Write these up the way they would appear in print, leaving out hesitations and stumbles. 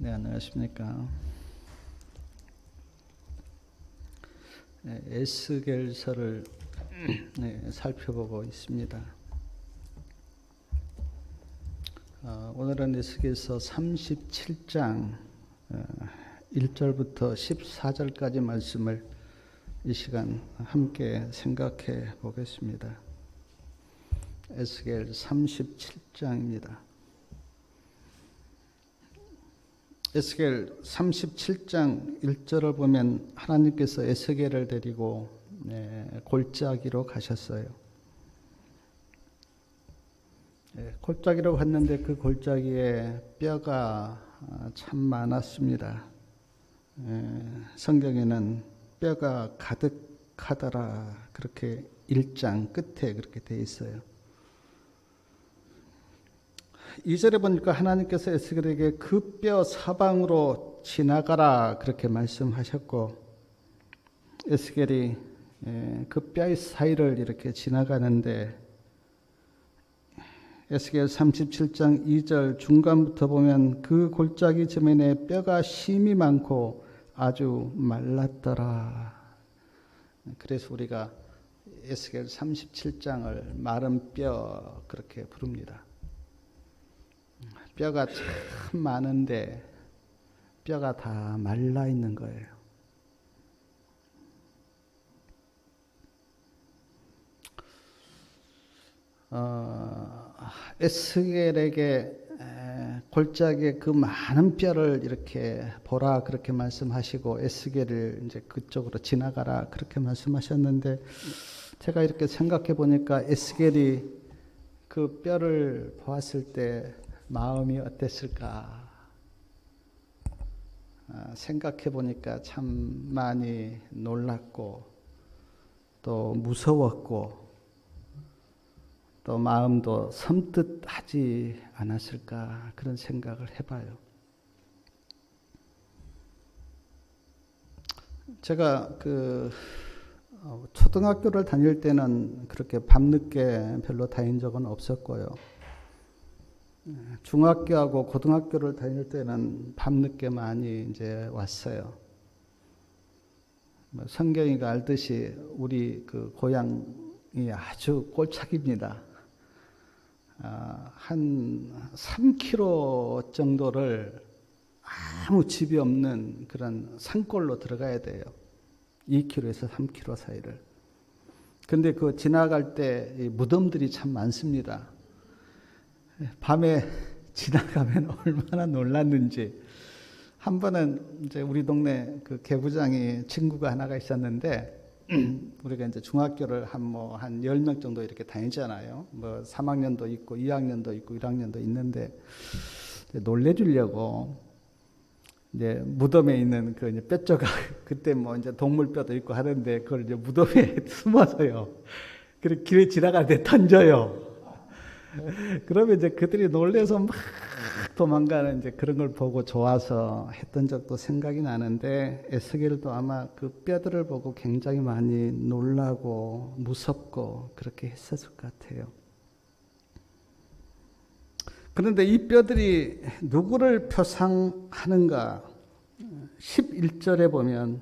네, 안녕하십니까. 에스겔서를 살펴보고 있습니다. 오늘은 에스겔서 37장 1절부터 14절까지 말씀을 이 시간 함께 생각해 보겠습니다. 에스겔 37장입니다. 에스겔 37장 1절을 보면 하나님께서 에스겔을 데리고 골짜기로 가셨어요. 골짜기로 갔는데 그 골짜기에 뼈가 참 많았습니다. 성경에는 뼈가 가득하더라 그렇게 1장 끝에 그렇게 돼 있어요. 2절에 보니까 하나님께서 에스겔에게 그 뼈 사방으로 지나가라 그렇게 말씀하셨고, 에스겔이 그 뼈의 사이를 이렇게 지나가는데, 에스겔 37장 2절 중간부터 보면 그 골짜기 저면에 뼈가 심이 많고 아주 말랐더라. 그래서 우리가 에스겔 37장을 마른 뼈 그렇게 부릅니다. 뼈가 참 많은데 뼈가 다 말라 있는 거예요. 에스겔에게 골짜기에 그 많은 뼈를 이렇게 보라 그렇게 말씀하시고 에스겔을 이제 그쪽으로 지나가라 그렇게 말씀하셨는데, 제가 이렇게 생각해 보니까 에스겔이 그 뼈를 보았을 때 마음이 어땠을까 생각해 보니까 참 많이 놀랐고 또 무서웠고 또 마음도 섬뜩하지 않았을까 그런 생각을 해봐요. 제가 초등학교를 다닐 때는 그렇게 밤늦게 별로 다닌 적은 없었고요. 중학교하고 고등학교를 다닐 때는 밤늦게 많이 이제 왔어요. 성경이가 알듯이 우리 그 고향이 아주 골짜기입니다. 한 3km 정도를 아무 집이 없는 그런 산골로 들어가야 돼요. 2km에서 3km 사이를. 근데 그 지나갈 때 무덤들이 참 많습니다. 밤에 지나가면 얼마나 놀랐는지. 한 번은 이제 우리 동네 그 개부장이 친구가 하나가 있었는데, 우리가 이제 중학교를 한 10명 정도 이렇게 다니잖아요. 3학년도 있고 2학년도 있고 1학년도 있는데, 놀래주려고 이제 무덤에 있는 그 이제 뼈조각, 그때 이제 동물뼈도 있고 하는데 그걸 이제 무덤에 숨어서요. 그리고 길에 지나갈 때 던져요. 그러면 이제 그들이 놀래서 막 도망가는 이제 그런 걸 보고 좋아서 했던 적도 생각이 나는데, 에스겔도 아마 그 뼈들을 보고 굉장히 많이 놀라고 무섭고 그렇게 했었을 것 같아요. 그런데 이 뼈들이 누구를 표상하는가? 11절에 보면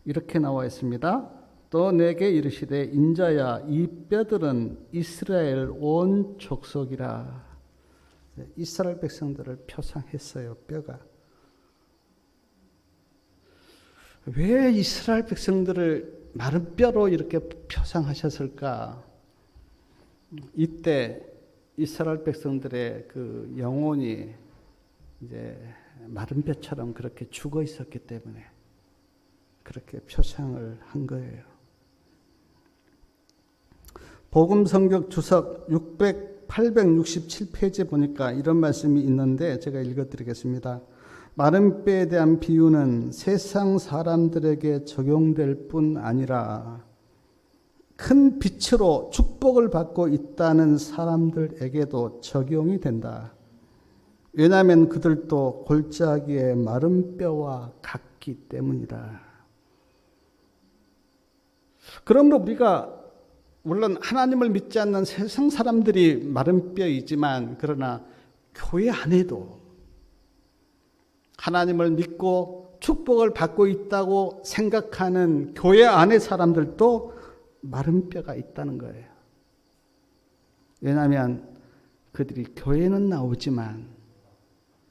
이렇게 나와 있습니다. 또 내게 이르시되 인자야 이 뼈들은 이스라엘 온 족속이라. 이스라엘 백성들을 표상했어요. 뼈가. 왜 이스라엘 백성들을 마른 뼈로 이렇게 표상하셨을까? 이때 이스라엘 백성들의 그 영혼이 이제 마른 뼈처럼 그렇게 죽어 있었기 때문에 그렇게 표상을 한 거예요. 복음성경 주석 867페이지에 보니까 이런 말씀이 있는데 제가 읽어드리겠습니다. 마른 뼈에 대한 비유는 세상 사람들에게 적용될 뿐 아니라 큰 빛으로 축복을 받고 있다는 사람들에게도 적용이 된다. 왜냐하면 그들도 골짜기의 마른 뼈와 같기 때문이다. 그러므로 우리가 물론 하나님을 믿지 않는 세상 사람들이 마른 뼈이지만, 그러나 교회 안에도 하나님을 믿고 축복을 받고 있다고 생각하는 교회 안의 사람들도 마른 뼈가 있다는 거예요. 왜냐하면 그들이 교회는 나오지만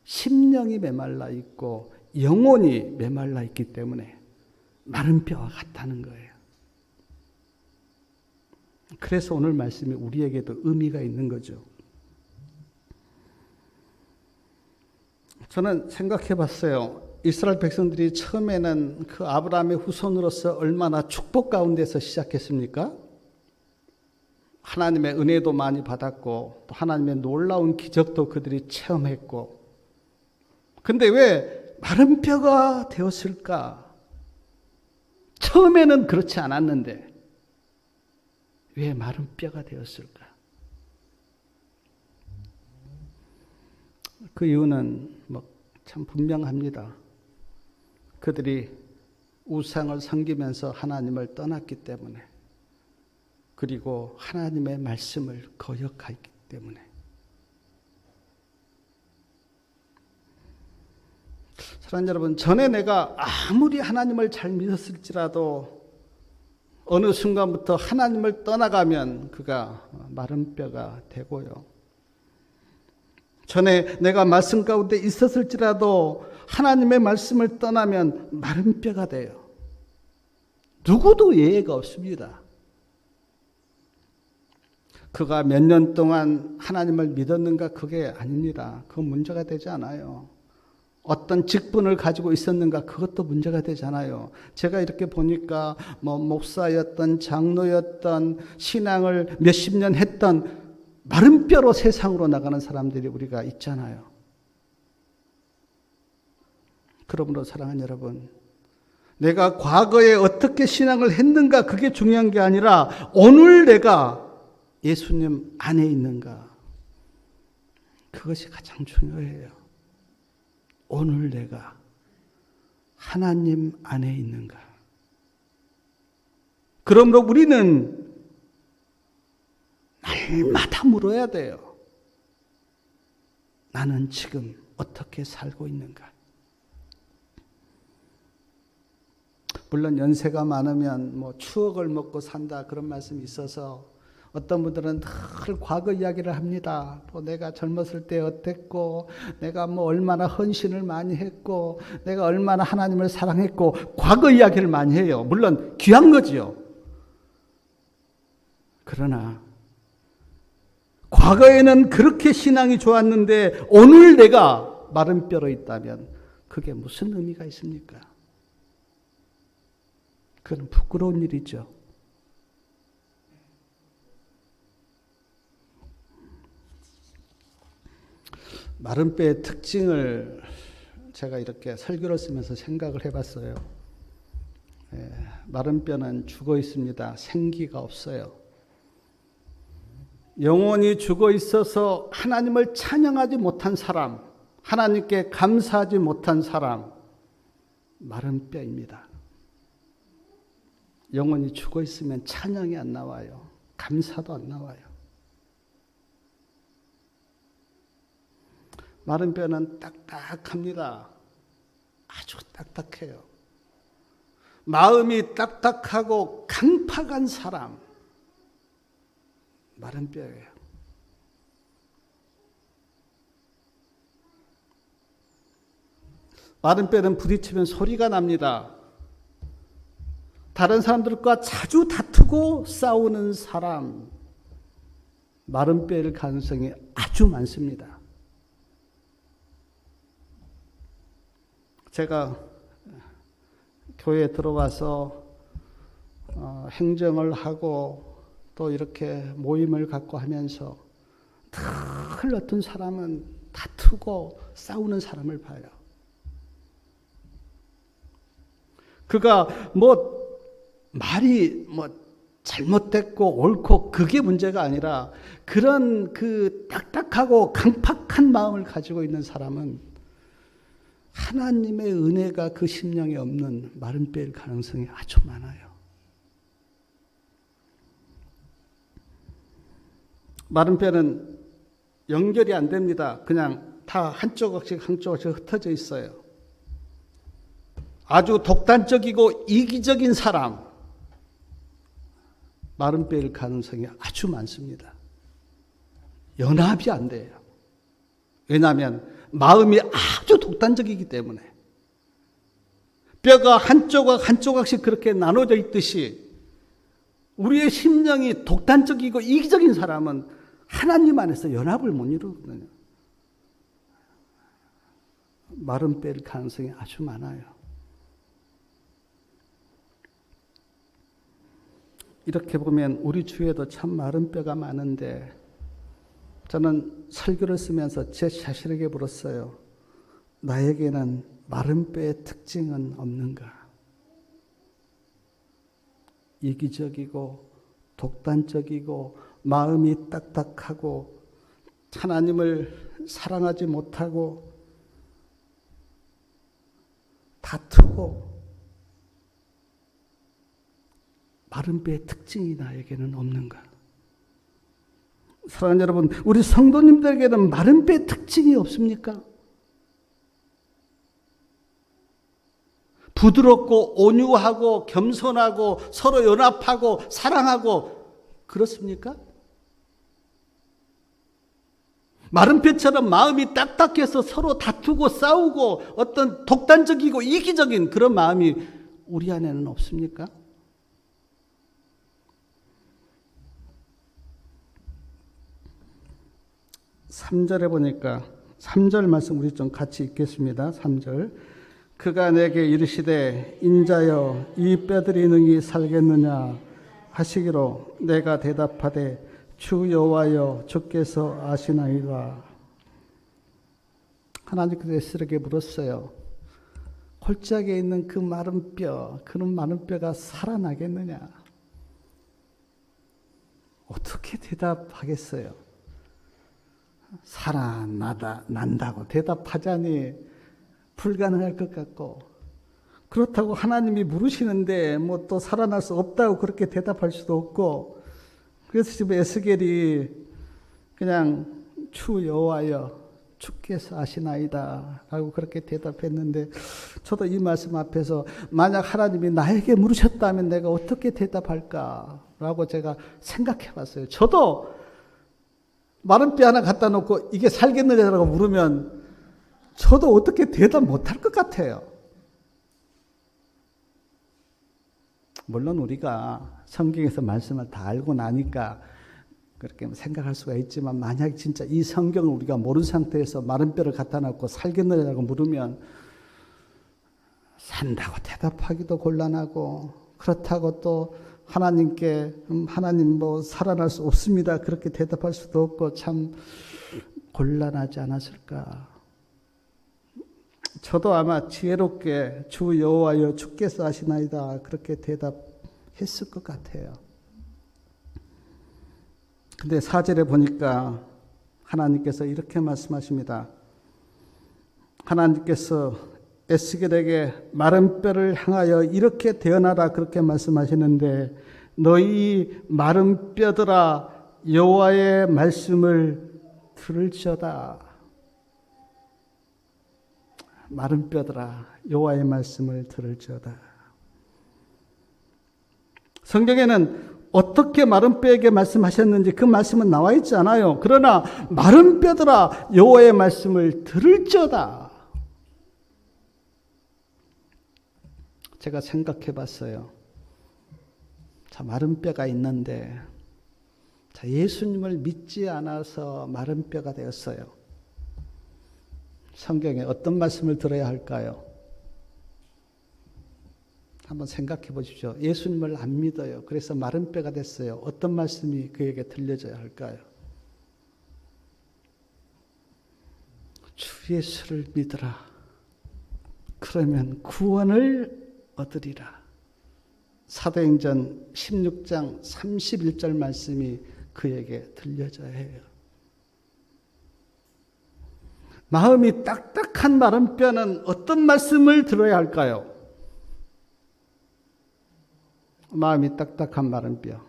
심령이 메말라 있고 영혼이 메말라 있기 때문에 마른 뼈와 같다는 거예요. 그래서 오늘 말씀이 우리에게도 의미가 있는 거죠. 저는 생각해 봤어요. 이스라엘 백성들이 처음에는 그 아브라함의 후손으로서 얼마나 축복 가운데서 시작했습니까? 하나님의 은혜도 많이 받았고 또 하나님의 놀라운 기적도 그들이 체험했고, 근데 왜 마른 뼈가 되었을까? 처음에는 그렇지 않았는데 왜 마른 뼈가 되었을까? 그 이유는 참 분명합니다. 그들이 우상을 섬기면서 하나님을 떠났기 때문에, 그리고 하나님의 말씀을 거역하기 때문에. 사랑하는 여러분, 전에 내가 아무리 하나님을 잘 믿었을지라도 어느 순간부터 하나님을 떠나가면 그가 마른 뼈가 되고요. 전에 내가 말씀 가운데 있었을지라도 하나님의 말씀을 떠나면 마른 뼈가 돼요. 누구도 예외가 없습니다. 그가 몇 년 동안 하나님을 믿었는가 그게 아닙니다. 그건 문제가 되지 않아요. 어떤 직분을 가지고 있었는가 그것도 문제가 되잖아요. 제가 이렇게 보니까 목사였던 장로였던 신앙을 몇십 년 했던 마른 뼈로 세상으로 나가는 사람들이 우리가 있잖아요. 그러므로 사랑하는 여러분, 내가 과거에 어떻게 신앙을 했는가 그게 중요한 게 아니라 오늘 내가 예수님 안에 있는가, 그것이 가장 중요해요. 오늘 내가 하나님 안에 있는가. 그러므로 우리는 날마다 물어야 돼요. 나는 지금 어떻게 살고 있는가. 물론 연세가 많으면 추억을 먹고 산다 그런 말씀이 있어서 어떤 분들은 늘 과거 이야기를 합니다. 내가 젊었을 때 어땠고, 내가 얼마나 헌신을 많이 했고, 내가 얼마나 하나님을 사랑했고, 과거 이야기를 많이 해요. 물론 귀한 거지요. 그러나 과거에는 그렇게 신앙이 좋았는데 오늘 내가 마른 뼈로 있다면 그게 무슨 의미가 있습니까? 그건 부끄러운 일이죠. 마른 뼈의 특징을 제가 이렇게 설교를 쓰면서 생각을 해봤어요. 마른 뼈는 죽어 있습니다. 생기가 없어요. 영혼이 죽어 있어서 하나님을 찬양하지 못한 사람, 하나님께 감사하지 못한 사람, 마른 뼈입니다. 영혼이 죽어 있으면 찬양이 안 나와요. 감사도 안 나와요. 마른 뼈는 딱딱합니다. 아주 딱딱해요. 마음이 딱딱하고 강팍한 사람, 마른 뼈예요. 마른 뼈는 부딪히면 소리가 납니다. 다른 사람들과 자주 다투고 싸우는 사람, 마른 뼈일 가능성이 아주 많습니다. 제가 교회에 들어와서 행정을 하고 또 이렇게 모임을 갖고 하면서 늘 어떤 사람은 다투고 싸우는 사람을 봐요. 그가 말이 잘못됐고 옳고 그게 문제가 아니라 그런 그 딱딱하고 강팍한 마음을 가지고 있는 사람은 하나님의 은혜가 그 심령에 없는 마른 뼈일 가능성이 아주 많아요. 마른 뼈는 연결이 안 됩니다. 그냥 다 한 조각씩 한 조각씩 흩어져 있어요. 아주 독단적이고 이기적인 사람, 마른 뼈일 가능성이 아주 많습니다. 연합이 안 돼요. 왜냐하면 마음이 아주 독단적이기 때문에. 뼈가 한 조각 한 조각씩 그렇게 나눠져 있듯이 우리의 심령이 독단적이고 이기적인 사람은 하나님 안에서 연합을 못 이루거든요. 마른 뼈일 가능성이 아주 많아요. 이렇게 보면 우리 주위에도 참 마른 뼈가 많은데 저는 설교를 쓰면서 제 자신에게 물었어요. 나에게는 마른 뼈의 특징은 없는가? 이기적이고 독단적이고 마음이 딱딱하고 하나님을 사랑하지 못하고 다투고 마른 뼈의 특징이 나에게는 없는가? 사랑하는 여러분, 우리 성도님들에게는 마른 뼈의 특징이 없습니까? 부드럽고 온유하고 겸손하고 서로 연합하고 사랑하고 그렇습니까? 마른 뼈처럼 마음이 딱딱해서 서로 다투고 싸우고 어떤 독단적이고 이기적인 그런 마음이 우리 안에는 없습니까? 3절에 보니까 3절 말씀 우리 좀 같이 읽겠습니다. 3절. 그가 내게 이르시되 인자여 이 뼈들이 능히 살겠느냐 하시기로 내가 대답하되 주 여호와여 주께서 아시나이다. 하나님께서 에스겔에게 물었어요. 골짜기에 있는 그 마른 뼈, 그런 마른 뼈가 살아나겠느냐? 어떻게 대답하겠어요? 난다고 대답하자니 불가능할 것 같고, 그렇다고 하나님이 물으시는데 뭐 또 살아날 수 없다고 그렇게 대답할 수도 없고, 그래서 지금 에스겔이 그냥 주 여호와여 주께서 아시나이다 라고 그렇게 대답했는데, 저도 이 말씀 앞에서 만약 하나님이 나에게 물으셨다면 내가 어떻게 대답할까 라고 제가 생각해 봤어요. 저도 마른 뼈 하나 갖다 놓고 이게 살겠느냐라고 물으면 저도 어떻게 대답 못할 것 같아요. 물론 우리가 성경에서 말씀을 다 알고 나니까 그렇게 생각할 수가 있지만, 만약 진짜 이 성경을 우리가 모르는 상태에서 마른 뼈를 갖다 놓고 살겠느냐고 물으면 산다고 대답하기도 곤란하고, 그렇다고 또 하나님께 하나님 뭐 살아날 수 없습니다 그렇게 대답할 수도 없고, 참 곤란하지 않았을까. 저도 아마 지혜롭게 주 여호와여 주께서 하시나이다 그렇게 대답했을 것 같아요. 근데 4절에 보니까 하나님께서 이렇게 말씀하십니다. 하나님께서 에스겔에게 마른 뼈를 향하여 이렇게 대언하라 그렇게 말씀하시는데, 너희 마른 뼈들아 여호와의 말씀을 들을지어다. 마른 뼈들아 여호와의 말씀을 들을지어다. 성경에는 어떻게 마른 뼈에게 말씀하셨는지 그 말씀은 나와 있지 않아요. 그러나 마른 뼈들아 여호와의 말씀을 들을지어다. 제가 생각해 봤어요. 자, 마른 뼈가 있는데, 자, 예수님을 믿지 않아서 마른 뼈가 되었어요. 성경에 어떤 말씀을 들어야 할까요? 한번 생각해 보십시오. 예수님을 안 믿어요. 그래서 마른 뼈가 됐어요. 어떤 말씀이 그에게 들려져야 할까요? 주 예수를 믿으라. 그러면 구원을 얻으리라. 사도행전 16장 31절 말씀이 그에게 들려져야 해요. 마음이 딱딱한 마른 뼈는 어떤 말씀을 들어야 할까요? 마음이 딱딱한 마른 뼈.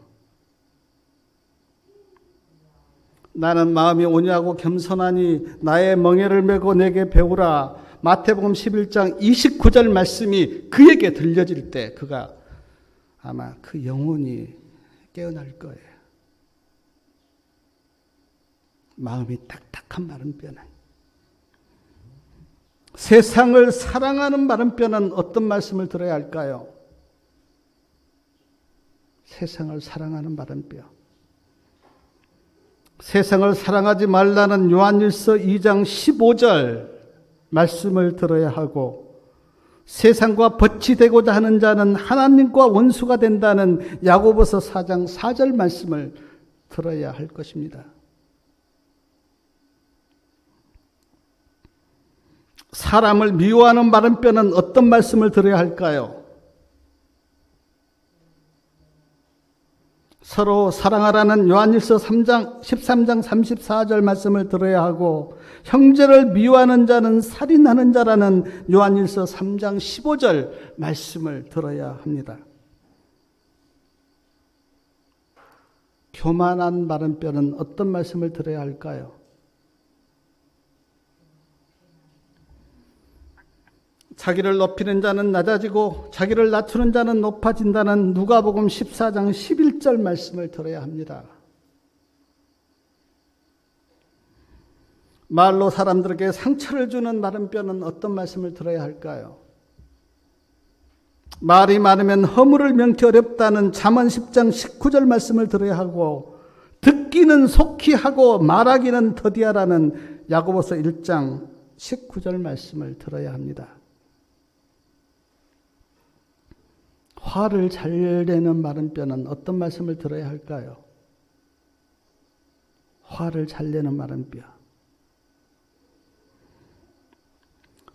나는 마음이 온유하고 겸손하니 나의 멍에를 메고 내게 배우라. 마태복음 11장 29절 말씀이 그에게 들려질 때 그가 아마 그 영혼이 깨어날 거예요. 마음이 딱딱한 마른 뼈는. 세상을 사랑하는 마른 뼈는 어떤 말씀을 들어야 할까요? 세상을 사랑하는 마른 뼈. 세상을 사랑하지 말라는 요한일서 2장 15절 말씀을 들어야 하고, 세상과 벗이 되고자 하는 자는 하나님과 원수가 된다는 야고보서 4장 4절 말씀을 들어야 할 것입니다. 사람을 미워하는 마른 뼈는 어떤 말씀을 들어야 할까요? 서로 사랑하라는 요한일서 13장 34절 말씀을 들어야 하고, 형제를 미워하는 자는 살인하는 자라는 요한일서 3장 15절 말씀을 들어야 합니다. 교만한 마른 뼈는 어떤 말씀을 들어야 할까요? 자기를 높이는 자는 낮아지고 자기를 낮추는 자는 높아진다는 누가복음 14장 11절 말씀을 들어야 합니다. 말로 사람들에게 상처를 주는 마른 뼈는 어떤 말씀을 들어야 할까요? 말이 많으면 허물을 명키 어렵다는 잠언 10장 19절 말씀을 들어야 하고, 듣기는 속히 하고 말하기는 더디하라는 야고보서 1장 19절 말씀을 들어야 합니다. 화를 잘 내는 마른 뼈는 어떤 말씀을 들어야 할까요? 화를 잘 내는 마른 뼈.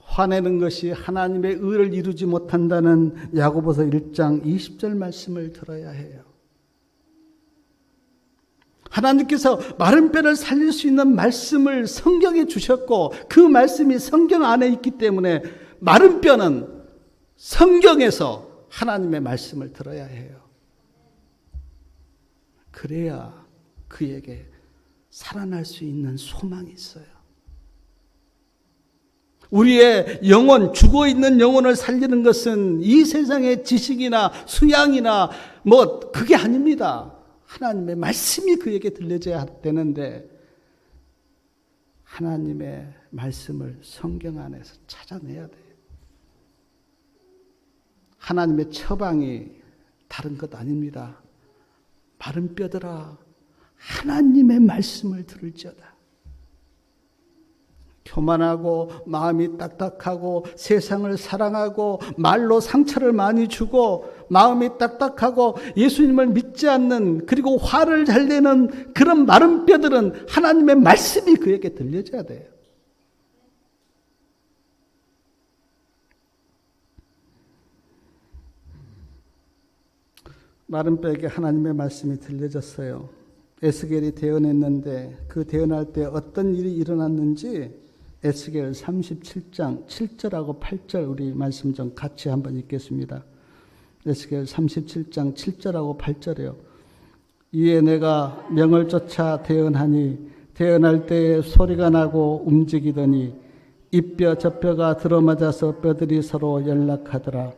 화내는 것이 하나님의 의를 이루지 못한다는 야고보서 1장 20절 말씀을 들어야 해요. 하나님께서 마른 뼈를 살릴 수 있는 말씀을 성경에 주셨고, 그 말씀이 성경 안에 있기 때문에 마른 뼈는 성경에서 하나님의 말씀을 들어야 해요. 그래야 그에게 살아날 수 있는 소망이 있어요. 우리의 영혼, 죽어있는 영혼을 살리는 것은 이 세상의 지식이나 수양이나 그게 아닙니다. 하나님의 말씀이 그에게 들려져야 되는데, 하나님의 말씀을 성경 안에서 찾아내야 돼요. 하나님의 처방이 다른 것 아닙니다. 마른 뼈들아, 하나님의 말씀을 들을지어다. 교만하고 마음이 딱딱하고 세상을 사랑하고 말로 상처를 많이 주고 마음이 딱딱하고 예수님을 믿지 않는, 그리고 화를 잘 내는 그런 마른 뼈들은 하나님의 말씀이 그에게 들려져야 돼요. 마른 뼈에게 하나님의 말씀이 들려졌어요. 에스겔이 대언했는데 그 대언할 때 어떤 일이 일어났는지 에스겔 37장 7절하고 8절 우리 말씀 좀 같이 한번 읽겠습니다. 에스겔 37장 7절하고 8절이요. 이에 내가 명을 쫓아 대언하니 대언할 때에 소리가 나고 움직이더니 이뼈 저 뼈가 들어맞아서 뼈들이 서로 연락하더라.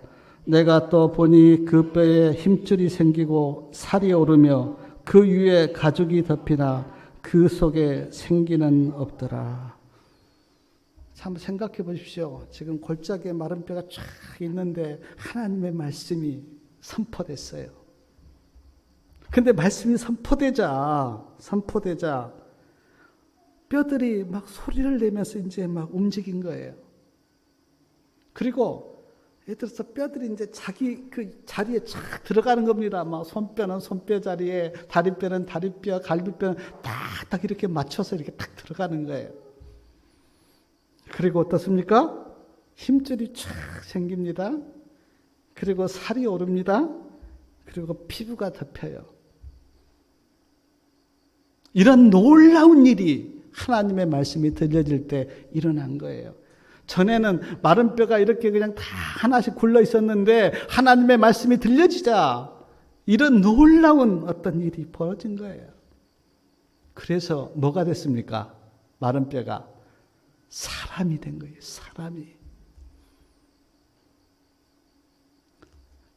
내가 또 보니 그 뼈에 힘줄이 생기고 살이 오르며 그 위에 가죽이 덮이나 그 속에 생기는 없더라. 한번 생각해 보십시오. 지금 골짜기에 마른 뼈가 쫙 있는데 하나님의 말씀이 선포됐어요. 근데 말씀이 선포되자 뼈들이 막 소리를 내면서 이제 막 움직인 거예요. 그리고 예를 들어서 뼈들이 이제 자기 그 자리에 쫙 들어가는 겁니다. 막 손뼈는 손뼈 자리에, 다리뼈는 다리뼈, 갈비뼈는 딱 이렇게 맞춰서 이렇게 딱 들어가는 거예요. 그리고 어떻습니까? 힘줄이 쫙 생깁니다. 그리고 살이 오릅니다. 그리고 피부가 덮여요. 이런 놀라운 일이 하나님의 말씀이 들려질 때 일어난 거예요. 전에는 마른 뼈가 이렇게 그냥 다 하나씩 굴러 있었는데 하나님의 말씀이 들려지자 이런 놀라운 어떤 일이 벌어진 거예요. 그래서 뭐가 됐습니까? 마른 뼈가 사람이 된 거예요. 사람이.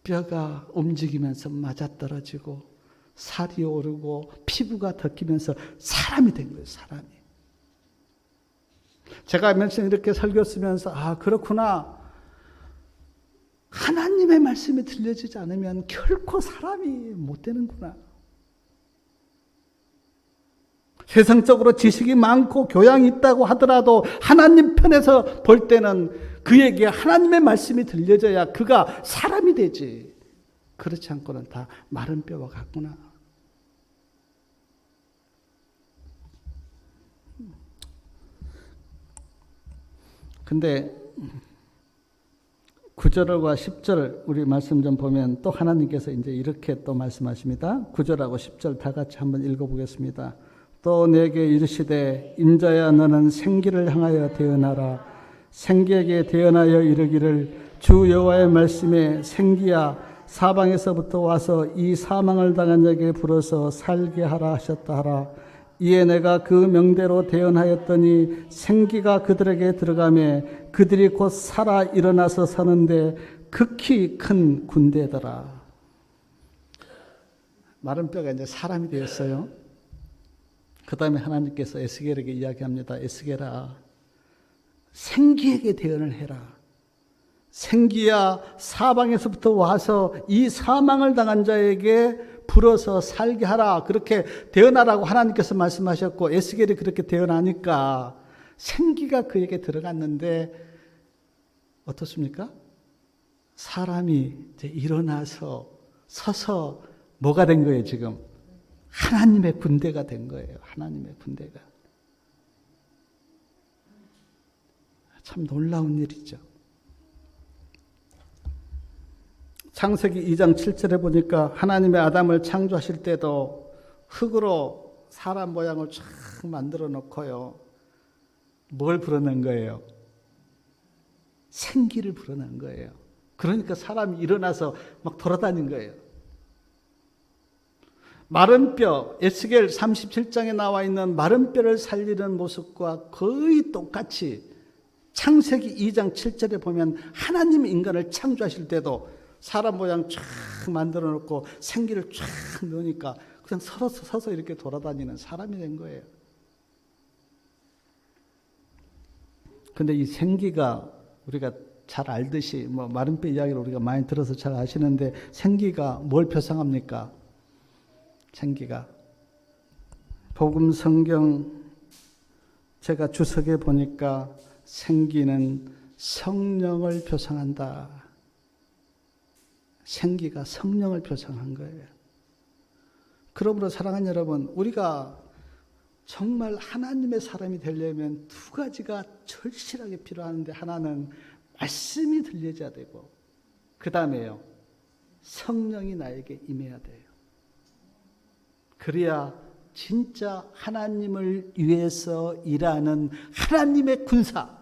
뼈가 움직이면서 맞아떨어지고 살이 오르고 피부가 덮이면서 사람이 된 거예요. 사람이. 제가 며칠 이렇게 설교 쓰면서 그렇구나. 하나님의 말씀이 들려지지 않으면 결코 사람이 못 되는구나. 세상적으로 지식이 많고 교양이 있다고 하더라도 하나님 편에서 볼 때는 그에게 하나님의 말씀이 들려져야 그가 사람이 되지. 그렇지 않고는 다 마른 뼈와 같구나. 근데 9절과 10절 우리 말씀 좀 보면 또 하나님께서 이제 이렇게 또 말씀하십니다. 9절하고 10절 다 같이 한번 읽어보겠습니다. 또 내게 이르시되 인자야 너는 생기를 향하여 대언하라. 생기에게 대언하여 이르기를 주 여호와의 말씀에 생기야 사방에서부터 와서 이 사망을 당한 자에게 불어서 살게 하라 하셨다 하라. 이에 내가 그 명대로 대언하였더니 생기가 그들에게 들어가매 그들이 곧 살아 일어나서 사는데 극히 큰 군대더라. 마른 뼈가 이제 사람이 되었어요. 그 다음에 하나님께서 에스겔에게 이야기합니다. 에스겔아, 생기에게 대언을 해라. 생기야 사방에서부터 와서 이 사망을 당한 자에게 불어서 살게 하라. 그렇게 대언하라고 하나님께서 말씀하셨고 에스겔이 그렇게 대언하니까 생기가 그에게 들어갔는데 어떻습니까? 사람이 이제 일어나서 서서 뭐가 된 거예요 지금? 하나님의 군대가 된 거예요. 하나님의 군대가. 참 놀라운 일이죠. 창세기 2장 7절에 보니까 하나님의 아담을 창조하실 때도 흙으로 사람 모양을 쫙 만들어 놓고요. 뭘 불어낸 거예요? 생기를 불어낸 거예요. 그러니까 사람이 일어나서 막 돌아다닌 거예요. 마른 뼈, 에스겔 37장에 나와 있는 마른 뼈를 살리는 모습과 거의 똑같이 창세기 2장 7절에 보면 하나님이 인간을 창조하실 때도 사람 모양 쫙 만들어 놓고 생기를 쫙 넣으니까 그냥 서서 이렇게 돌아다니는 사람이 된 거예요. 근데 이 생기가 우리가 잘 알듯이 마른 뼈 이야기를 우리가 많이 들어서 잘 아시는데 생기가 뭘 표상합니까? 생기가 복음 성경 제가 주석에 보니까 생기는 성령을 표상한다. 생기가 성령을 표상한 거예요. 그러므로 사랑하는 여러분, 우리가 정말 하나님의 사람이 되려면 두 가지가 절실하게 필요한데 하나는 말씀이 들려져야 되고 그 다음에요. 성령이 나에게 임해야 돼요. 그래야 진짜 하나님을 위해서 일하는 하나님의 군사,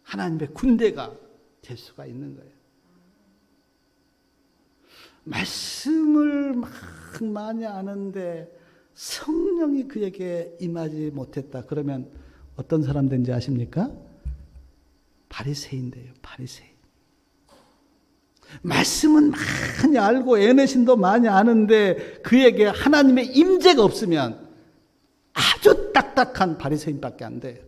하나님의 군대가 될 수가 있는 거예요. 말씀을 막 많이 아는데 성령이 그에게 임하지 못했다. 그러면 어떤 사람 된지 아십니까? 바리새인이에요. 바리새인. 말씀은 많이 알고 애내신도 많이 아는데 그에게 하나님의 임재가 없으면 아주 딱딱한 바리새인밖에 안 돼요.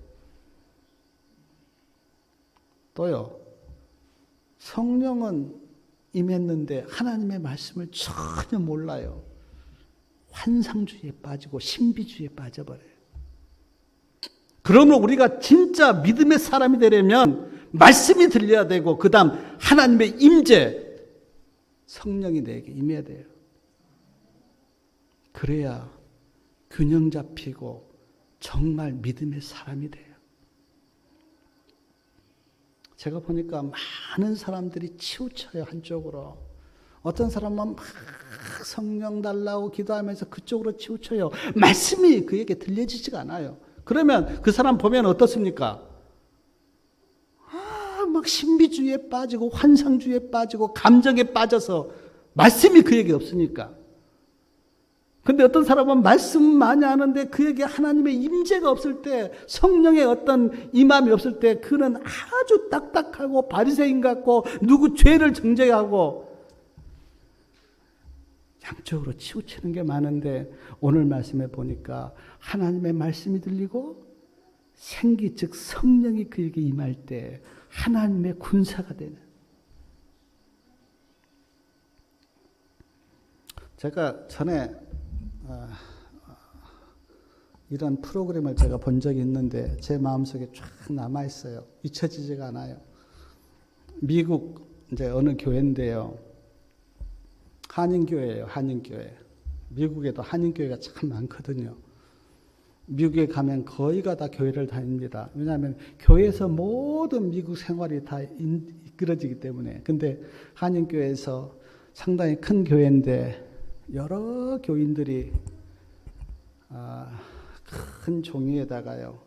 또요. 성령은 임했는데 하나님의 말씀을 전혀 몰라요. 환상주의에 빠지고 신비주의에 빠져버려요. 그러면 우리가 진짜 믿음의 사람이 되려면 말씀이 들려야 되고 그 다음 하나님의 임재, 성령이 내게 임해야 돼요. 그래야 균형 잡히고 정말 믿음의 사람이 돼요. 제가 보니까 많은 사람들이 치우쳐요, 한쪽으로. 어떤 사람은 막 성령 달라고 기도하면서 그쪽으로 치우쳐요. 말씀이 그에게 들려지지가 않아요. 그러면 그 사람 보면 어떻습니까? 막 신비주의에 빠지고 환상주의에 빠지고 감정에 빠져서 말씀이 그에게 없으니까. 근데 어떤 사람은 말씀 많이 하는데 그에게 하나님의 임재가 없을 때, 성령의 어떤 임함이 없을 때 그는 아주 딱딱하고 바리새인 같고 누구 죄를 정죄하고 양쪽으로 치우치는 게 많은데 오늘 말씀에 보니까 하나님의 말씀이 들리고 생기 즉 성령이 그에게 임할 때 하나님의 군사가 되는. 제가 전에 이런 프로그램을 제가 본 적이 있는데 제 마음속에 쫙 남아있어요. 잊혀지지가 않아요. 미국 이제 어느 교회인데요. 한인교회예요. 한인교회. 미국에도 한인교회가 참 많거든요. 미국에 가면 거의가 다 교회를 다닙니다. 왜냐하면 교회에서 모든 미국 생활이 다 이끌어지기 때문에. 근데 한인교회에서 상당히 큰 교회인데 여러 교인들이 큰 종이에다가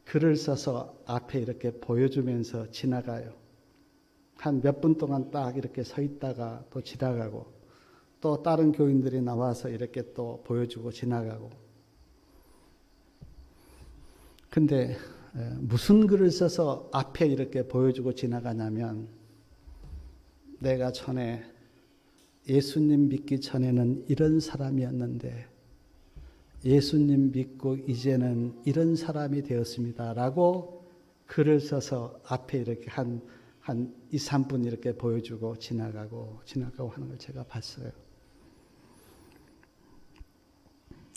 글을 써서 앞에 이렇게 보여주면서 지나가요. 한 몇 분 동안 딱 이렇게 서 있다가 또 지나가고 또 다른 교인들이 나와서 이렇게 또 보여주고 지나가고. 근데 무슨 글을 써서 앞에 이렇게 보여주고 지나가냐면 내가 전에 예수님 믿기 전에는 이런 사람이었는데 예수님 믿고 이제는 이런 사람이 되었습니다. 라고 글을 써서 앞에 이렇게 한 2, 3분 이렇게 보여주고 지나가고 하는 걸 제가 봤어요.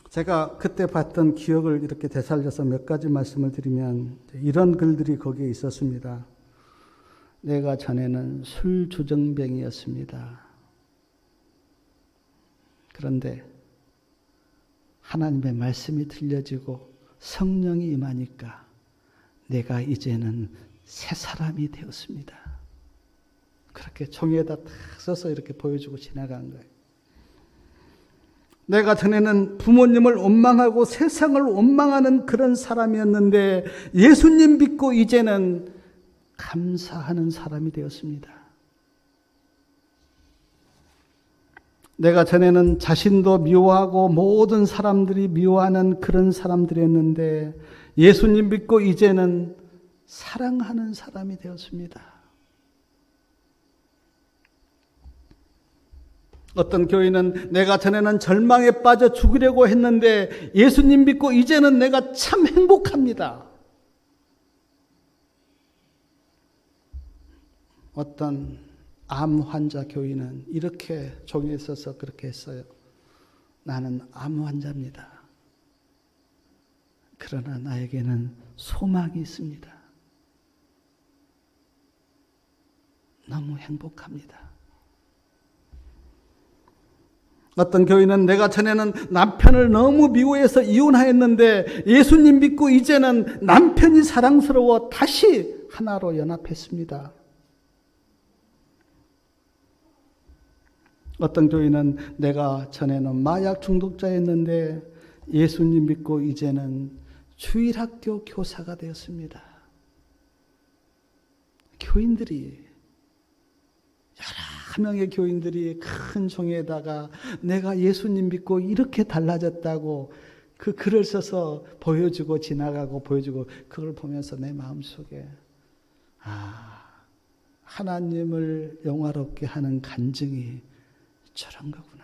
제가 그때 봤던 기억을 이렇게 되살려서 몇 가지 말씀을 드리면 이런 글들이 거기에 있었습니다. 내가 전에는 술주정뱅이였습니다. 그런데 하나님의 말씀이 들려지고 성령이 임하니까 내가 이제는 새 사람이 되었습니다. 그렇게 종이에다 딱 써서 이렇게 보여주고 지나간 거예요. 내가 전에는 부모님을 원망하고 세상을 원망하는 그런 사람이었는데 예수님 믿고 이제는 감사하는 사람이 되었습니다. 내가 전에는 자신도 미워하고 모든 사람들이 미워하는 그런 사람들이었는데 예수님 믿고 이제는 사랑하는 사람이 되었습니다. 어떤 교인은 내가 전에는 절망에 빠져 죽으려고 했는데 예수님 믿고 이제는 내가 참 행복합니다. 어떤 암 환자 교인은 이렇게 종이에 써서 그렇게 했어요. 나는 암 환자입니다. 그러나 나에게는 소망이 있습니다. 너무 행복합니다. 어떤 교인은 내가 전에는 남편을 너무 미워해서 이혼하였는데 예수님 믿고 이제는 남편이 사랑스러워 다시 하나로 연합했습니다. 어떤 교인은 내가 전에는 마약 중독자였는데 예수님 믿고 이제는 주일학교 교사가 되었습니다. 교인들이 여러 명의 교인들이 큰 종이에다가 내가 예수님 믿고 이렇게 달라졌다고 그 글을 써서 보여주고 지나가고 보여주고 그걸 보면서 내 마음속에 하나님을 영화롭게 하는 간증이 저런 거구나.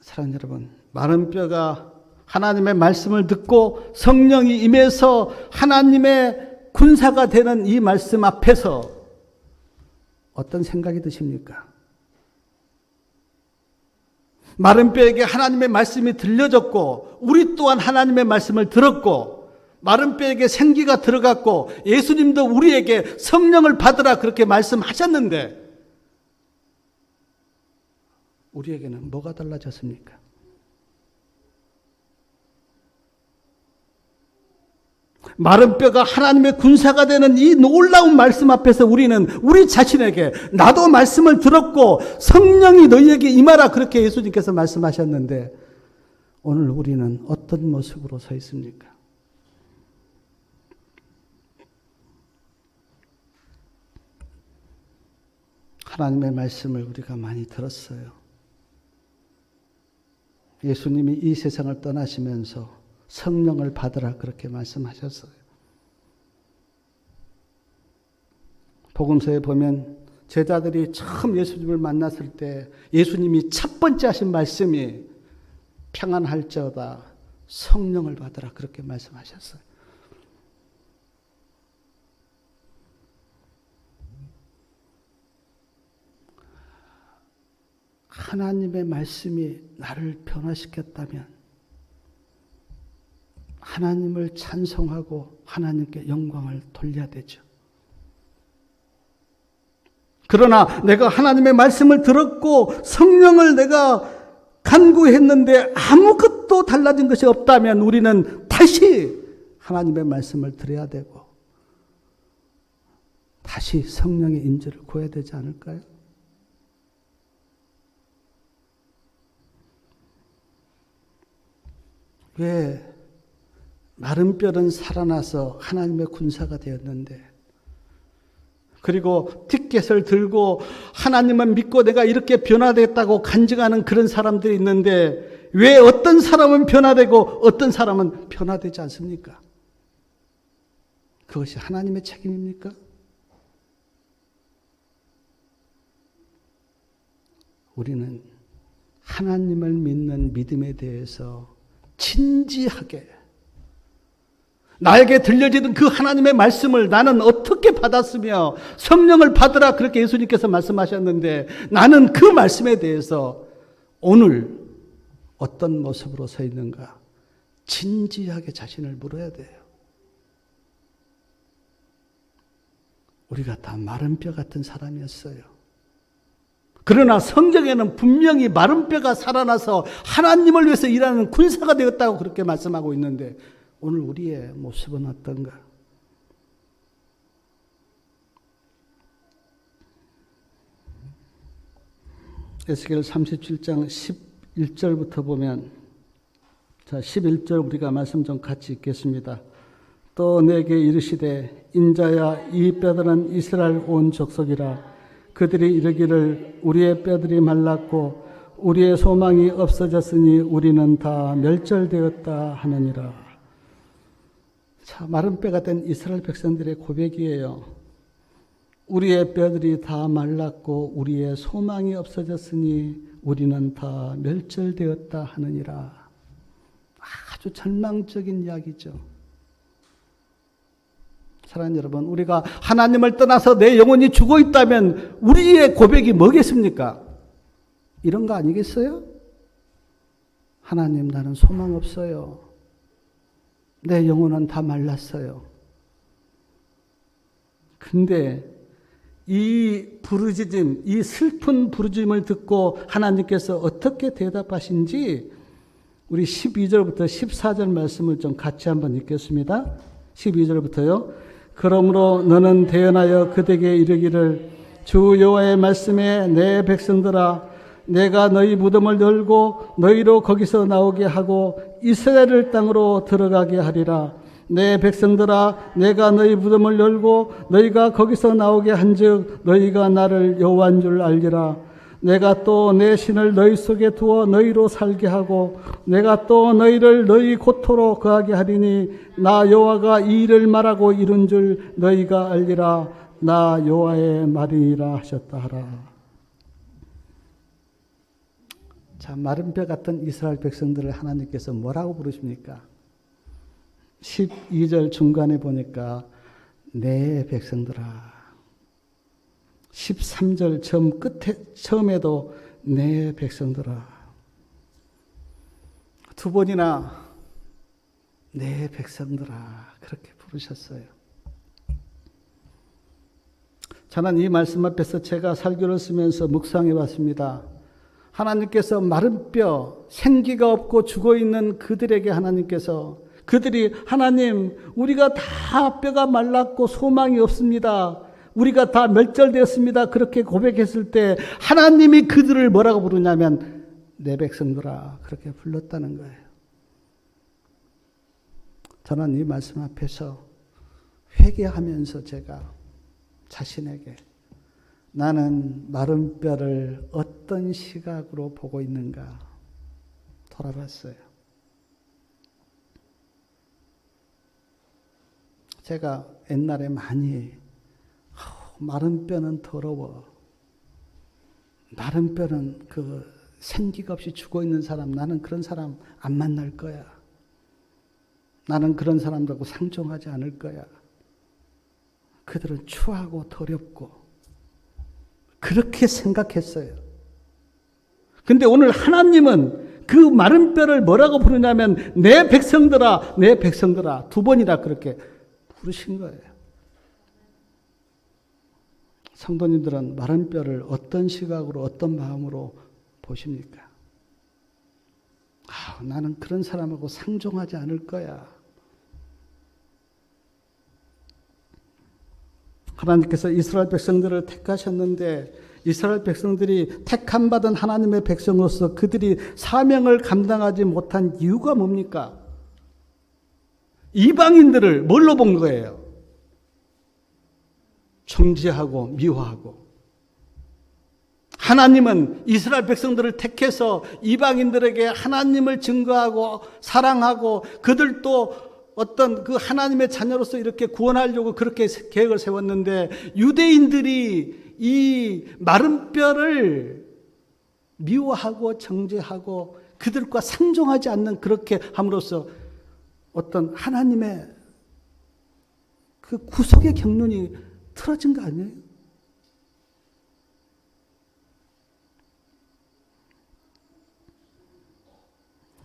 사랑하는 여러분, 마른 뼈가 하나님의 말씀을 듣고 성령이 임해서 하나님의 군사가 되는 이 말씀 앞에서 어떤 생각이 드십니까? 마른 뼈에게 하나님의 말씀이 들려졌고 우리 또한 하나님의 말씀을 들었고 마른 뼈에게 생기가 들어갔고 예수님도 우리에게 성령을 받으라 그렇게 말씀하셨는데 우리에게는 뭐가 달라졌습니까? 마른 뼈가 하나님의 군사가 되는 이 놀라운 말씀 앞에서 우리는 우리 자신에게 나도 말씀을 들었고 성령이 너희에게 임하라 그렇게 예수님께서 말씀하셨는데 오늘 우리는 어떤 모습으로 서 있습니까? 하나님의 말씀을 우리가 많이 들었어요. 예수님이 이 세상을 떠나시면서 성령을 받으라 그렇게 말씀하셨어요. 복음서에 보면 제자들이 처음 예수님을 만났을 때 예수님이 첫 번째 하신 말씀이 평안할지어다 성령을 받으라 그렇게 말씀하셨어요. 하나님의 말씀이 나를 변화시켰다면 하나님을 찬송하고 하나님께 영광을 돌려야 되죠. 그러나 내가 하나님의 말씀을 들었고 성령을 내가 간구했는데 아무것도 달라진 것이 없다면 우리는 다시 하나님의 말씀을 들어야 되고 다시 성령의 인도를 구해야 되지 않을까요? 왜 마른 뼈는 살아나서 하나님의 군사가 되었는데 그리고 티켓을 들고 하나님만 믿고 내가 이렇게 변화됐다고 간증하는 그런 사람들이 있는데 왜 어떤 사람은 변화되고 어떤 사람은 변화되지 않습니까? 그것이 하나님의 책임입니까? 우리는 하나님을 믿는 믿음에 대해서 진지하게 나에게 들려지는 그 하나님의 말씀을 나는 어떻게 받았으며 성령을 받으라 그렇게 예수님께서 말씀하셨는데 나는 그 말씀에 대해서 오늘 어떤 모습으로 서 있는가 진지하게 자신을 물어야 돼요. 우리가 다 마른 뼈 같은 사람이었어요. 그러나 성경에는 분명히 마른 뼈가 살아나서 하나님을 위해서 일하는 군사가 되었다고 그렇게 말씀하고 있는데 오늘 우리의 모습은 어떤가? 에스겔 37장 11절부터 보면 자 11절 우리가 말씀 좀 같이 읽겠습니다. 또 내게 이르시되 인자야 이 뼈들은 이스라엘 온 족속이라 그들이 이르기를 우리의 뼈들이 말랐고 우리의 소망이 없어졌으니 우리는 다 멸절되었다 하느니라. 자, 마른 뼈가 된 이스라엘 백성들의 고백이에요. 우리의 뼈들이 다 말랐고 우리의 소망이 없어졌으니 우리는 다 멸절되었다 하느니라. 아주 절망적인 이야기죠. 사랑하는 여러분, 우리가 하나님을 떠나서 내 영혼이 죽어 있다면 우리의 고백이 뭐겠습니까? 이런 거 아니겠어요? 하나님, 나는 소망 없어요. 내 영혼은 다 말랐어요. 근데 이 부르짖음, 이 슬픈 부르짖음을 듣고 하나님께서 어떻게 대답하신지 우리 12절부터 14절 말씀을 좀 같이 한번 읽겠습니다. 12절부터요. 그러므로 너는 대언하여 그들에게 이르기를 주 여호와의 말씀에 내 백성들아 내가 너희 무덤을 열고 너희로 거기서 나오게 하고 이스라엘 땅으로 들어가게 하리라. 내 백성들아 내가 너희 무덤을 열고 너희가 거기서 나오게 한즉 너희가 나를 여호와인 줄 알리라. 내가 또 내 신을 너희 속에 두어 너희로 살게 하고 내가 또 너희를 너희 고토로 거하게 하리니 나 여호와가 이 일을 말하고 이룬 줄 너희가 알리라. 나 여호와의 말이니라 하셨다 하라. 자, 마른 뼈 같은 이스라엘 백성들을 하나님께서 뭐라고 부르십니까? 12절 중간에 보니까 내 백성들아. 13절 처음에도 내 백성들아. 두 번이나 내 백성들아 그렇게 부르셨어요. 저는 이 말씀 앞에서 제가 설교를 쓰면서 묵상해 봤습니다. 하나님께서 마른 뼈, 생기가 없고 죽어있는 그들에게 하나님께서 그들이 하나님 우리가 다 뼈가 말랐고 소망이 없습니다. 우리가 다 멸절되었습니다. 그렇게 고백했을 때 하나님이 그들을 뭐라고 부르냐면 내 백성들아 그렇게 불렀다는 거예요. 저는 이 말씀 앞에서 회개하면서 제가 자신에게 나는 마른 뼈를 어떤 시각으로 보고 있는가 돌아봤어요. 제가 옛날에 많이 마른 뼈는 더러워. 마른 뼈는 그 생기가 없이 죽어있는 사람, 나는 그런 사람 안 만날 거야. 나는 그런 사람들하고 상종하지 않을 거야. 그들은 추하고 더럽고 그렇게 생각했어요. 근데 오늘 하나님은 그 마른 뼈를 뭐라고 부르냐면 내 백성들아, 내 백성들아, 2번이나 그렇게 부르신 거예요. 성도님들은 마른 뼈를 어떤 시각으로 어떤 마음으로 보십니까? 나는 그런 사람하고 상종하지 않을 거야. 하나님께서 이스라엘 백성들을 택하셨는데 이스라엘 백성들이 택함받은 하나님의 백성으로서 그들이 사명을 감당하지 못한 이유가 뭡니까? 이방인들을 뭘로 본 거예요? 정죄하고 미워하고. 하나님은 이스라엘 백성들을 택해서 이방인들에게 하나님을 증거하고 사랑하고 그들도 어떤 그 하나님의 자녀로서 이렇게 구원하려고 그렇게 계획을 세웠는데 유대인들이 이 마른 뼈를 미워하고 정죄하고 그들과 상종하지 않는 그렇게 함으로써 어떤 하나님의 그 구속의 경륜이 틀어진 거 아니에요?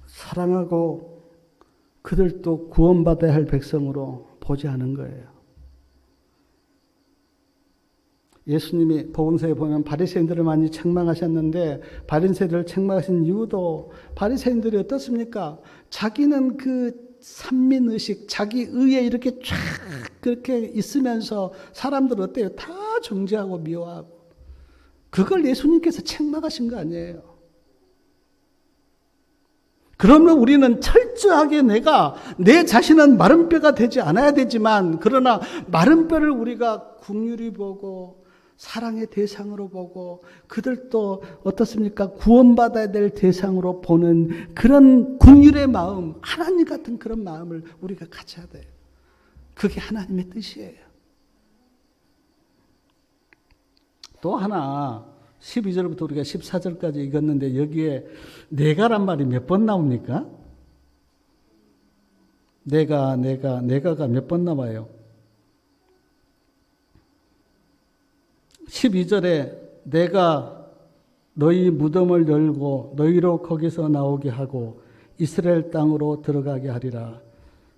사랑하고 그들도 구원받아야 할 백성으로 보지 않은 거예요. 예수님이 복음서에 보면 바리새인들을 많이 책망하셨는데 바리새인들을 책망하신 이유도 바리새인들이 어떻습니까? 자기는 그 산민의식, 자기 의에 이렇게 쫙 그렇게 있으면서 사람들 어때요? 다 정죄하고 미워하고. 그걸 예수님께서 책망하신 거 아니에요. 그러면 우리는 철저하게 내가 내 자신은 마른 뼈가 되지 않아야 되지만 그러나 마른 뼈를 우리가 긍휼히 보고 사랑의 대상으로 보고 그들도 어떻습니까? 구원받아야 될 대상으로 보는 그런 긍휼의 마음, 하나님 같은 그런 마음을 우리가 가져야 돼요. 그게 하나님의 뜻이에요. 또 하나 12절부터 우리가 14절까지 읽었는데 여기에 내가란 말이 몇 번 나옵니까? 내가가 몇 번 나와요? 12절에 내가 너희 무덤을 열고 너희로 거기서 나오게 하고 이스라엘 땅으로 들어가게 하리라.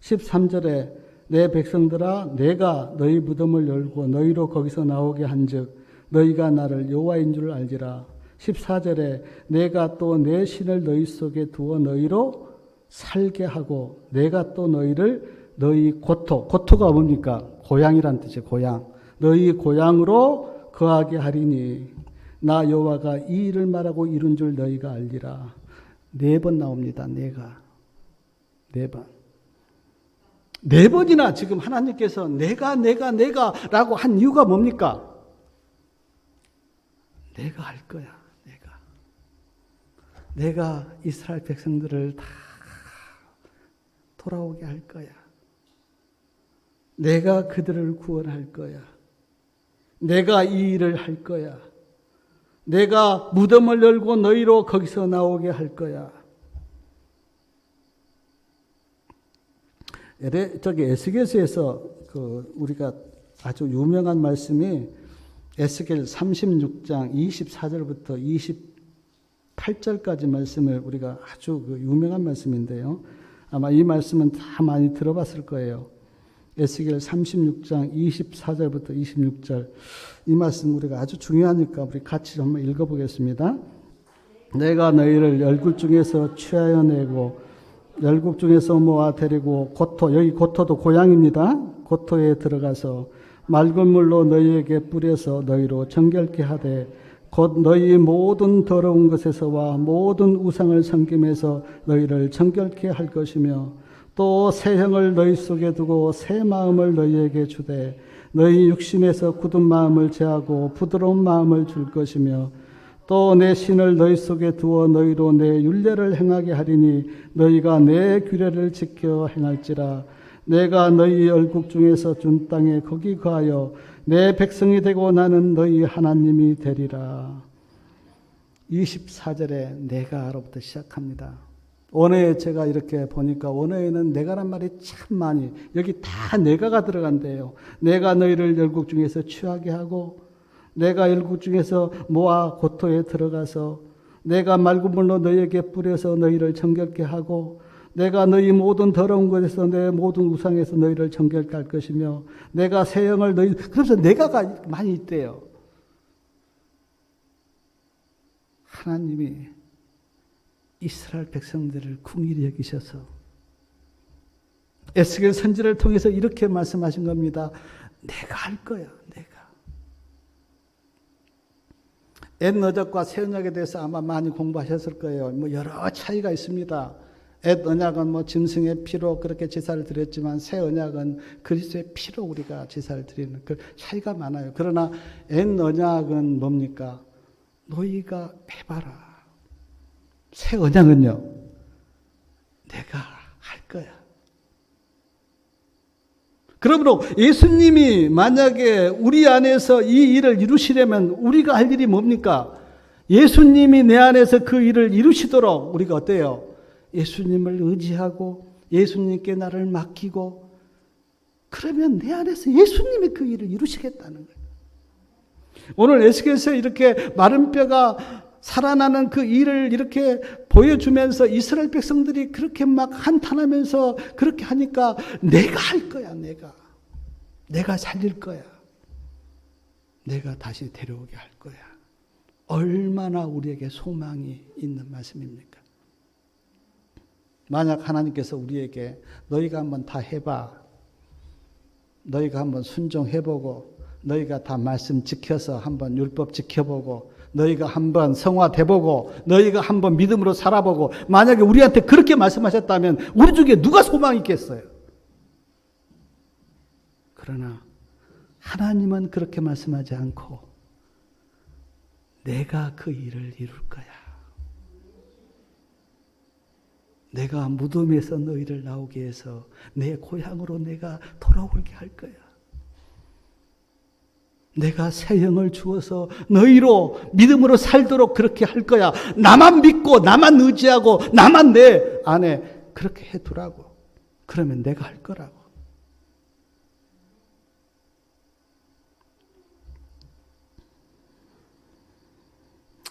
13절에 내 백성들아 내가 너희 무덤을 열고 너희로 거기서 나오게 한즉 너희가 나를 여호와인 줄 알지라. 14절에 내가 또 내 신을 너희 속에 두어 너희로 살게 하고 내가 또 너희를 너희 고토가 뭡니까? 고향이란 뜻이에요. 고향. 너희 고향으로 거하게 하리니 나 여호와가 이 일을 말하고 이룬 줄 너희가 알리라. 4번 나옵니다. 내가 4번. 4번이나 지금 하나님께서 내가라고 한 이유가 뭡니까? 내가 할 거야. 내가 이스라엘 백성들을 다 돌아오게 할 거야. 내가 그들을 구원할 거야. 내가 이 일을 할 거야. 내가 무덤을 열고 너희로 거기서 나오게 할 거야. 저기 에스겔서에서 우리가 아주 유명한 말씀이 에스겔 36장 24절부터 28절까지 말씀을 우리가 아주 유명한 말씀인데요. 아마 이 말씀은 다 많이 들어봤을 거예요. 에스겔 36장 24절부터 26절. 이 말씀 우리가 아주 중요하니까 우리 같이 한번 읽어보겠습니다. 내가 너희를 열국 중에서 취하여 내고 열국 중에서 모아 데리고 고토, 여기 고토도 고향입니다. 고토에 들어가서 맑은 물로 너희에게 뿌려서 너희로 정결케 하되 곧 너희 모든 더러운 것에서와 모든 우상을 섬김에서 너희를 정결케 할 것이며 또 새 형을 너희 속에 두고 새 마음을 너희에게 주되 너희 육신에서 굳은 마음을 제하고 부드러운 마음을 줄 것이며 또 내 신을 너희 속에 두어 너희로 내 율례를 행하게 하리니 너희가 내 규례를 지켜 행할지라. 내가 너희 열국 중에서 준 땅에 거기 거하여 내 백성이 되고 나는 너희 하나님이 되리라. 24절에 내가로부터 시작합니다. 원어에 제가 이렇게 보니까 원어에는 내가란 말이 참 많이, 여기 다 내가가 들어간대요. 내가 너희를 열국 중에서 취하게 하고, 내가 열국 중에서 모아 고토에 들어가서, 내가 맑은 물로 너희에게 뿌려서 너희를 정결케 하고, 내가 너희 모든 더러운 곳에서 내 모든 우상에서 너희를 정결케 할 것이며, 내가 새 영을 너희, 그래서 내가가 많이 있대요. 하나님이 이스라엘 백성들을 긍휼히 여기셔서 에스겔 선지를 통해서 이렇게 말씀하신 겁니다. 내가 할 거야, 내가. 옛 언약과 새 언약에 대해서 아마 많이 공부하셨을 거예요. 뭐 여러 차이가 있습니다. 옛 언약은 뭐 짐승의 피로 그렇게 제사를 드렸지만 새 언약은 그리스도의 피로 우리가 제사를 드리는 그 차이가 많아요. 그러나 옛 언약은 뭡니까? 너희가 해봐라. 새 언약은요, 내가 할 거야. 그러므로 예수님이 만약에 우리 안에서 이 일을 이루시려면 우리가 할 일이 뭡니까? 예수님이 내 안에서 그 일을 이루시도록 우리가 어때요? 예수님을 의지하고 예수님께 나를 맡기고, 그러면 내 안에서 예수님이 그 일을 이루시겠다는 거예요. 오늘 에스겔에서 이렇게 마른 뼈가 살아나는 그 일을 이렇게 보여주면서 이스라엘 백성들이 그렇게 막 한탄하면서 그렇게 하니까 내가 할 거야, 내가 살릴 거야. 내가 다시 데려오게 할 거야. 얼마나 우리에게 소망이 있는 말씀입니까? 만약 하나님께서 우리에게 너희가 한번 다 해봐, 너희가 한번 순종해보고, 너희가 다 말씀 지켜서 한번 율법 지켜보고, 너희가 한번 성화돼보고, 너희가 한번 믿음으로 살아보고, 만약에 우리한테 그렇게 말씀하셨다면 우리 중에 누가 소망이 있겠어요? 그러나 하나님은 그렇게 말씀하지 않고 내가 그 일을 이룰 거야. 내가 무덤에서 너희를 나오게 해서 내 고향으로 내가 돌아오게 할 거야. 내가 새 영을 주어서 너희로 믿음으로 살도록 그렇게 할 거야. 나만 믿고 나만 의지하고 나만 내 안에 그렇게 해두라고. 그러면 내가 할 거라고.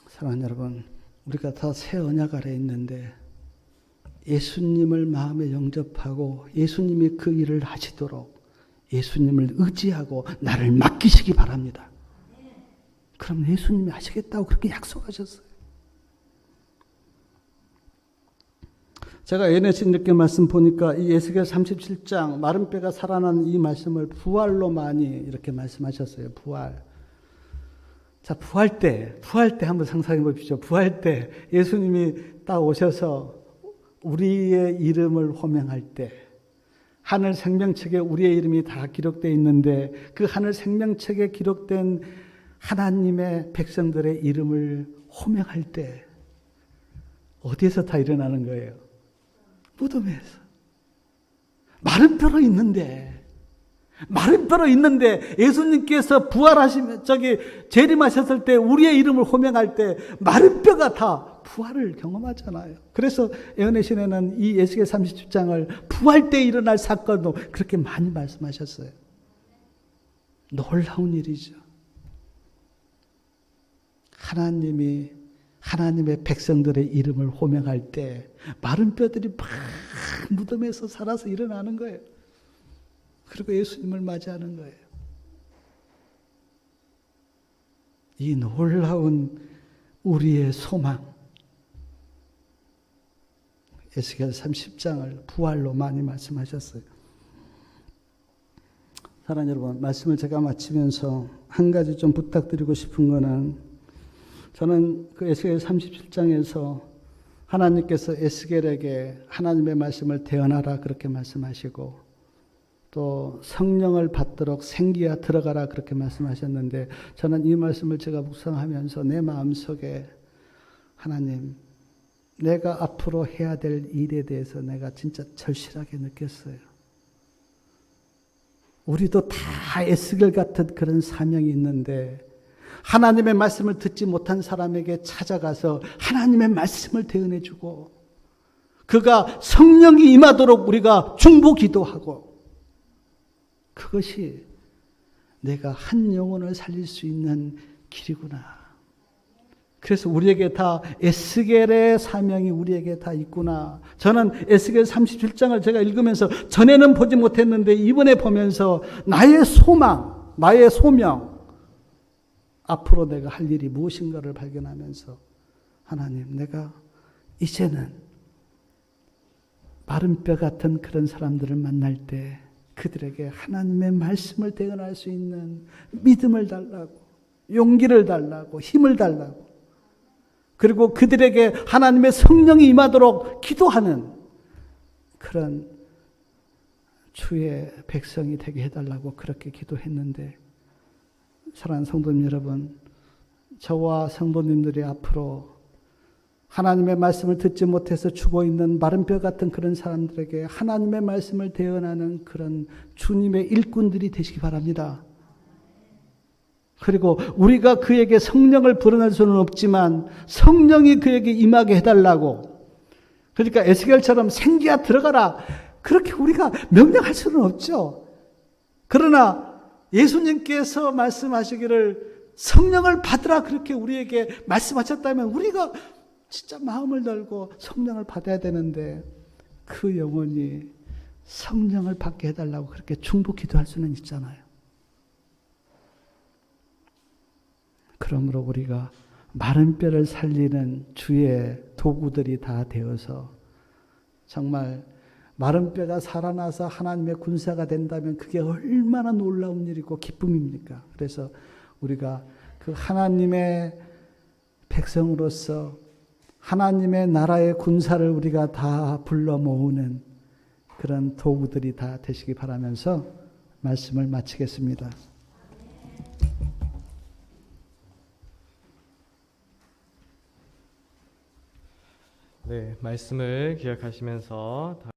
사랑하는 여러분, 우리가 다 새 언약 아래 있는데 예수님을 마음에 영접하고 예수님이 그 일을 하시도록 예수님을 의지하고 나를 맡기시기 바랍니다. 그럼 예수님이 하시겠다고 그렇게 약속하셨어요. 제가 NS 이렇게 말씀 보니까 이 에스겔 37장 마른 뼈가 살아난 이 말씀을 부활로 많이 이렇게 말씀하셨어요. 부활. 자, 부활 때 한번 상상해 보십시오. 부활 때 예수님이 딱 오셔서 우리의 이름을 호명할 때 하늘 생명책에 우리의 이름이 다 기록되어 있는데 그 하늘 생명책에 기록된 하나님의 백성들의 이름을 호명할 때 어디에서 다 일어나는 거예요? 무덤에서. 마른 뼈로 있는데 예수님께서 부활하시면 재림하셨을 때 우리의 이름을 호명할 때 마른 뼈가 다 부활을 경험하잖아요. 그래서 예언의 신에는 이 에스겔 37장을 부활 때 일어날 사건도 그렇게 많이 말씀하셨어요. 놀라운 일이죠. 하나님의 백성들의 이름을 호명할 때 마른 뼈들이 막 무덤에서 살아서 일어나는 거예요. 그리고 예수님을 맞이하는 거예요. 이 놀라운 우리의 소망, 에스겔 30장을 부활로 많이 말씀하셨어요. 사랑하는 여러분, 말씀을 제가 마치면서 한 가지 좀 부탁드리고 싶은 거는, 저는 그 에스겔 37장에서 하나님께서 에스겔에게 하나님의 말씀을 대언하라 그렇게 말씀하시고 또 성령을 받도록 생기야 들어가라 그렇게 말씀하셨는데, 저는 이 말씀을 제가 묵상하면서 내 마음속에 하나님, 내가 앞으로 해야 될 일에 대해서 내가 진짜 절실하게 느꼈어요. 우리도 다 에스겔 같은 그런 사명이 있는데 하나님의 말씀을 듣지 못한 사람에게 찾아가서 하나님의 말씀을 대언해주고 그가 성령이 임하도록 우리가 중보 기도하고 그것이 내가 한 영혼을 살릴 수 있는 길이구나. 그래서 우리에게 다 에스겔의 사명이 우리에게 다 있구나. 저는 에스겔 37장을 제가 읽으면서 전에는 보지 못했는데 이번에 보면서 나의 소망, 나의 소명, 앞으로 내가 할 일이 무엇인가를 발견하면서 하나님, 내가 이제는 마른 뼈 같은 그런 사람들을 만날 때 그들에게 하나님의 말씀을 대언할 수 있는 믿음을 달라고, 용기를 달라고, 힘을 달라고, 그리고 그들에게 하나님의 성령이 임하도록 기도하는 그런 주의 백성이 되게 해달라고 그렇게 기도했는데, 사랑하는 성도님 여러분, 저와 성도님들이 앞으로 하나님의 말씀을 듣지 못해서 죽어 있는 마른 뼈 같은 그런 사람들에게 하나님의 말씀을 대언하는 그런 주님의 일꾼들이 되시기 바랍니다. 그리고 우리가 그에게 성령을 불어낼 수는 없지만 성령이 그에게 임하게 해달라고, 그러니까 에스겔처럼 생기야 들어가라 그렇게 우리가 명령할 수는 없죠. 그러나 예수님께서 말씀하시기를 성령을 받으라 그렇게 우리에게 말씀하셨다면 우리가 진짜 마음을 열고 성령을 받아야 되는데 그 영혼이 성령을 받게 해달라고 그렇게 중보 기도할 수는 있잖아요. 그러므로 우리가 마른 뼈를 살리는 주의 도구들이 다 되어서 정말 마른 뼈가 살아나서 하나님의 군사가 된다면 그게 얼마나 놀라운 일이고 기쁨입니까? 그래서 우리가 그 하나님의 백성으로서 하나님의 나라의 군사를 우리가 다 불러 모으는 그런 도구들이 다 되시기 바라면서 말씀을 마치겠습니다. 네, 말씀을 기억하시면서